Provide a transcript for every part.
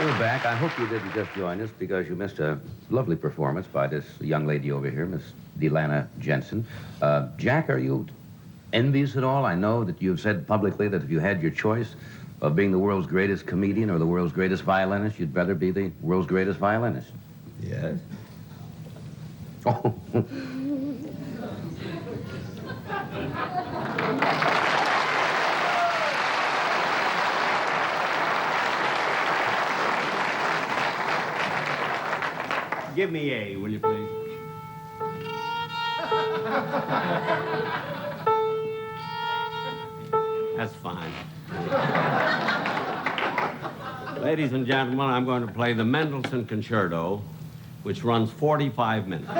We're back. I hope you didn't just join us because you missed a lovely performance by this young lady over here, Miss Dylana Jenson. Jack, are you envious at all? I know that you've said publicly that if you had your choice of being the world's greatest comedian or the world's greatest violinist, you'd better be the world's greatest violinist. Yes. Oh. Give me A, will you please? That's fine. Ladies and gentlemen, I'm going to play the Mendelssohn Concerto, which runs 45 minutes. Do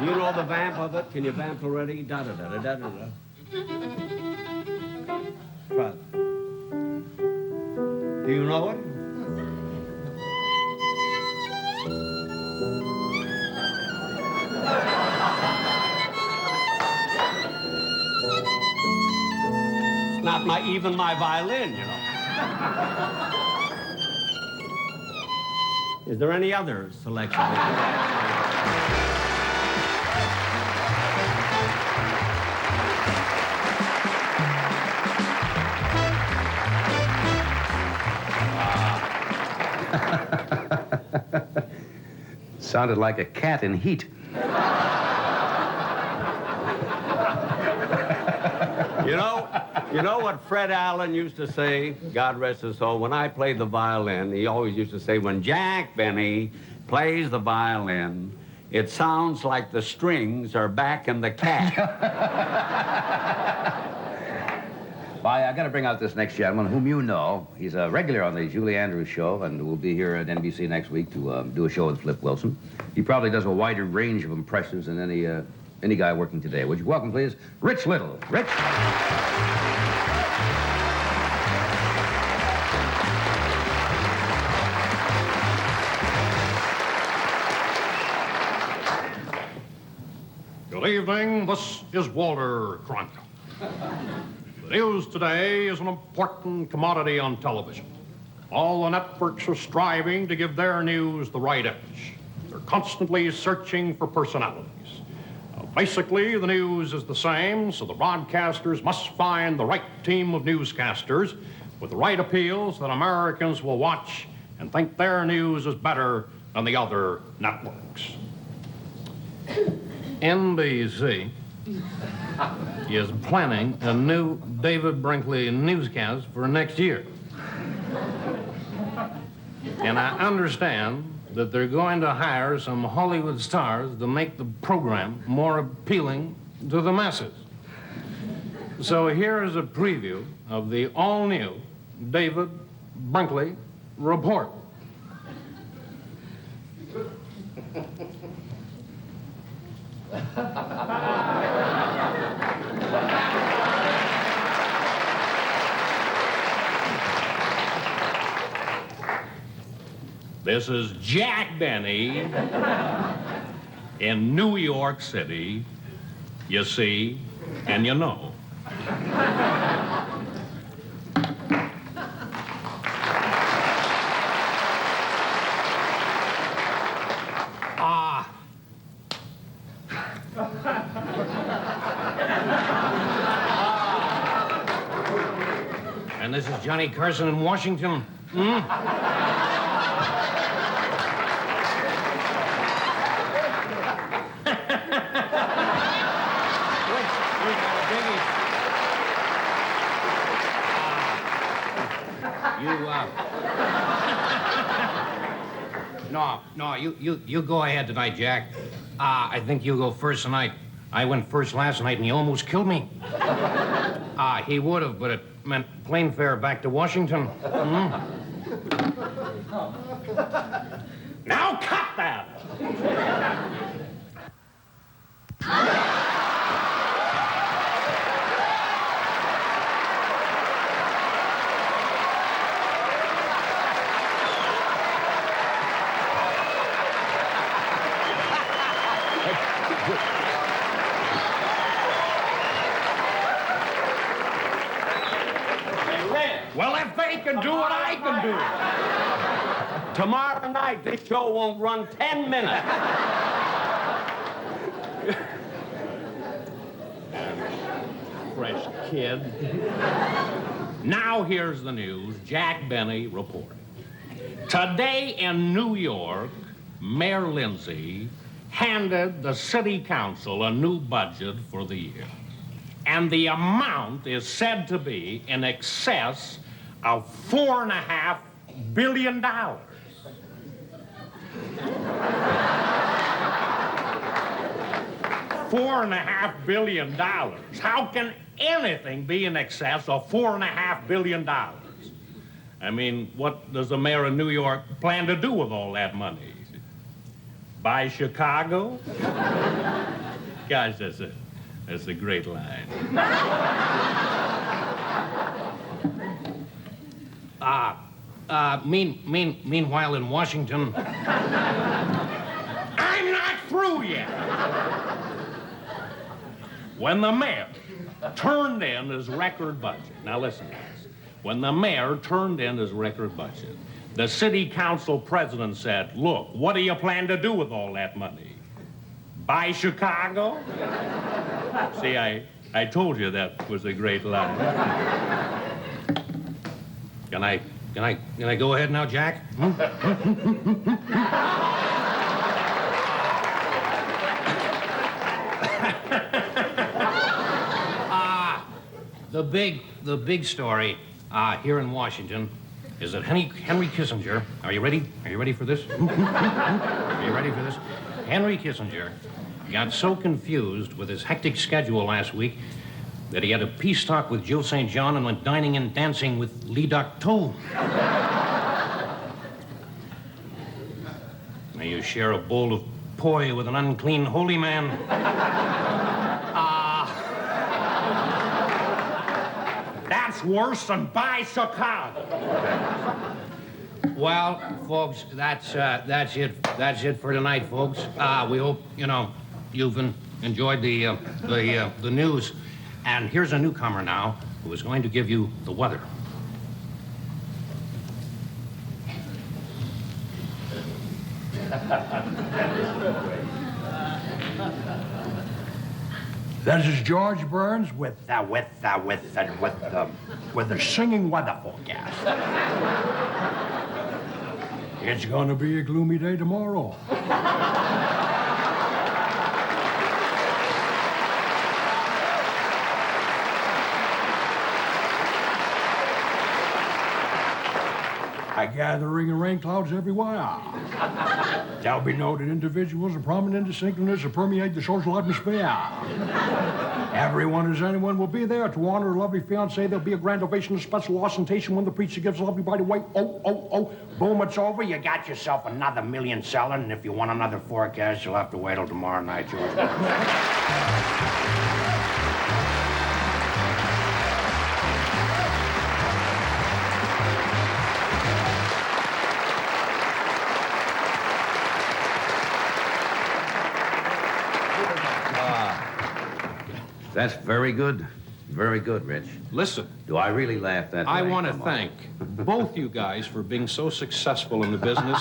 you know the vamp of it? Can you vamp already? Da-da-da-da-da-da-da. Right. Do you know it? It's not even my violin, you know. Is there any other selection? Sounded like a cat in heat. You know what Fred Allen used to say, God rest his soul, when I played the violin, he always used to say, when Jack Benny plays the violin, it sounds like the strings are back in the cat. Why, I got to bring out this next gentleman, whom you know. He's a regular on the Julie Andrews show, and will be here at NBC next week to do a show with Flip Wilson. He probably does a wider range of impressions than any guy working today. Would you welcome, please, Rich Little. Rich. Good evening, this is Walter Cronkite. The news today is an important commodity on television. All the networks are striving to give their news the right edge. They're constantly searching for personalities. Basically, the news is the same, so the broadcasters must find the right team of newscasters with the right appeals that Americans will watch and think their news is better than the other networks. NBC is planning a new David Brinkley newscast for next year. And I understand that they're going to hire some Hollywood stars to make the program more appealing to the masses. So here is a preview of the all-new David Brinkley Report. This is Jack Benny in New York City. You see, and you know. And this is Johnny Carson in Washington. No, you go ahead tonight, Jack. I think you go first tonight. I went first last night and he almost killed me. He would have, but it meant plane fare back to Washington. Now cut that! can do what I can do. Tomorrow night, this show won't run 10 minutes. Fresh kid. Now here's the news. Jack Benny reporting. Today in New York, Mayor Lindsay handed the city council a new budget for the year. And the amount is said to be in excess of $4.5 billion. $4.5 billion. How can anything be in excess of $4.5 billion? I mean, what does the mayor of New York plan to do with all that money? Buy Chicago? Gosh, that's a great line. Meanwhile in Washington, I'm not through yet. When the mayor turned in his record budget, now listen to this. When the mayor turned in his record budget, the city council president said, look, what do you plan to do with all that money? Buy Chicago? See, I told you that was a great line. Can I go ahead now, Jack? The big story here in Washington is that Henry Kissinger, are you ready? Are you ready for this? Are you ready for this? Henry Kissinger got so confused with his hectic schedule last week that he had a peace talk with Jill St. John and went dining and dancing with Lee Docteau. May you share a bowl of poi with an unclean holy man. That's worse than buy Chicago. Well, folks, that's it. That's it for tonight, folks. We hope you've enjoyed the news. And here's a newcomer now who is going to give you the weather. This is George Burns with the singing weather forecast. It's gonna be a gloomy day tomorrow. A gathering of rain clouds everywhere. There'll be noted individuals and prominent distinctiveness that permeate the social atmosphere. Everyone as anyone will be there to honor a lovely fiancé. There'll be a grand ovation, a special ostentation when the preacher gives everybody away. Oh. Boom, it's over. You got yourself another million selling. And if you want another forecast, you'll have to wait till tomorrow night, George. That's very good. Very good, Rich. Listen, Do I really laugh that way? I want to Come on. thank both you guys for being so successful in the business.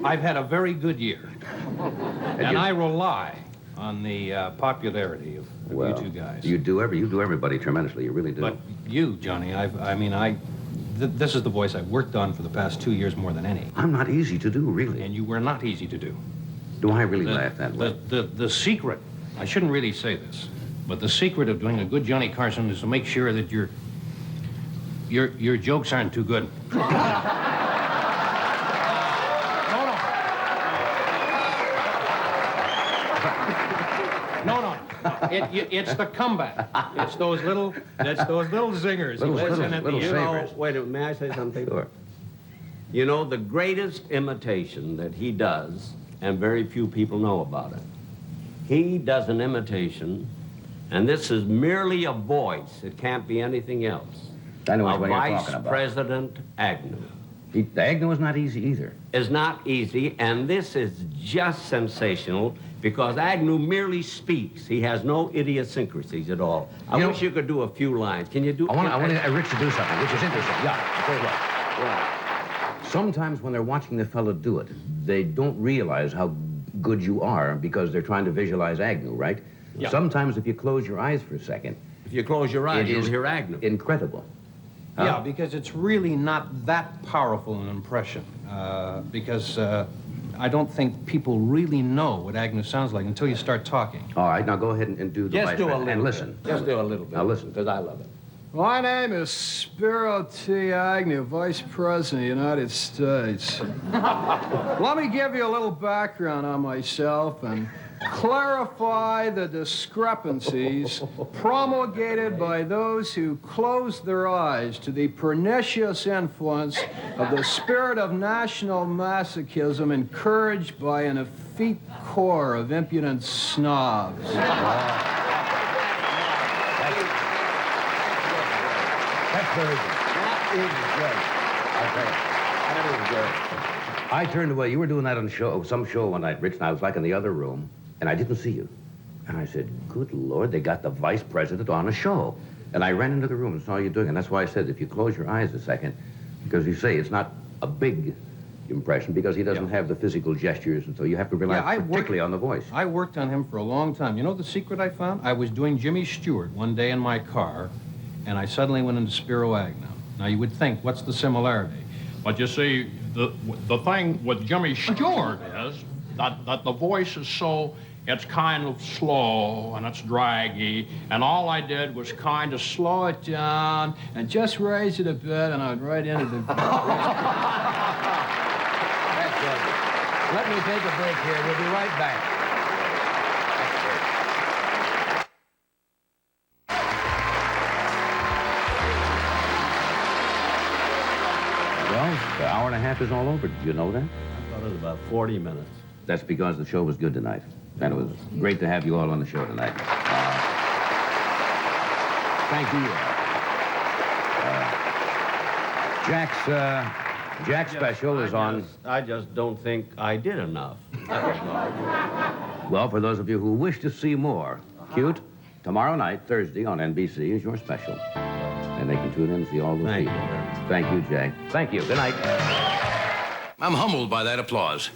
I've had a very good year. And I rely on the popularity of you two guys. You do everybody tremendously. You really do. But you, Johnny, this is the voice I've worked on for the past 2 years more than any. I'm not easy to do, really. And you were not easy to do. Do I really laugh that way? The secret, I shouldn't really say this, but the secret of doing a good Johnny Carson is to make sure that your jokes aren't too good. No. It's the comeback. It's those little zingers. Wait a minute, may I say something? Sure. You know, the greatest imitation that he does, and very few people know about it, he does an imitation, and this is merely a voice. It can't be anything else. I know Of what you're Vice talking about. President Agnew. The Agnew is not easy either. Is not easy, and this is just sensational. because Agnew merely speaks. He has no idiosyncrasies at all. I wish you could do a few lines. Can you do? I want Rich to do something, which is interesting. Yeah, I'll tell you what. Sometimes when they're watching the fellow do it, they don't realize how good you are because they're trying to visualize Agnew, right? Yeah. Sometimes if you close your eyes for a second, If you close your eyes, you'll hear Agnew. incredible. Yeah, because it's really not that powerful an impression. Because I don't think people really know what Agnew sounds like until you start talking. All right, now go ahead and do the Just vice do a band. little And bit. listen. Just do a little bit. Now listen. Because I love it. My name is Spiro T. Agnew, Vice President of the United States. Let me give you a little background on myself and clarify the discrepancies promulgated by those who close their eyes to the pernicious influence of the spirit of national masochism encouraged by an effete corps of impudent snobs. That's very good. That is great. That is great. I turned away. You were doing that on some show one night, Rich, and I was like in the other room, and I didn't see you. And I said, good Lord, they got the vice president on a show. And I ran into the room and saw you doing it. And that's why I said, if you close your eyes a second, because you say it's not a big impression because he doesn't have the physical gestures, and so you have to rely particularly on the voice. I worked on him for a long time. You know the secret I found? I was doing Jimmy Stewart one day in my car, and I suddenly went into Spiro Agnew. Now, you would think, what's the similarity? But you see, the thing with Jimmy Stewart is that the voice is so, it's kind of slow and it's draggy, and all I did was kind of slow it down And just raise it a bit, and I'd right into the... That's good. Let me take a break here. We'll be right back. Well, the hour and a half is all over. Did you know that? I thought it was about 40 minutes. That's because the show was good tonight. And it was great to have you all on the show tonight. Thank you. Jack's special is on... I just don't think I did enough. Well, for those of you who wish to see more, Cute, tomorrow night, Thursday, on NBC is your special. And they can tune in and see all those Thank people. you. Thank you, Jack. Thank you. Good night. I'm humbled by that applause.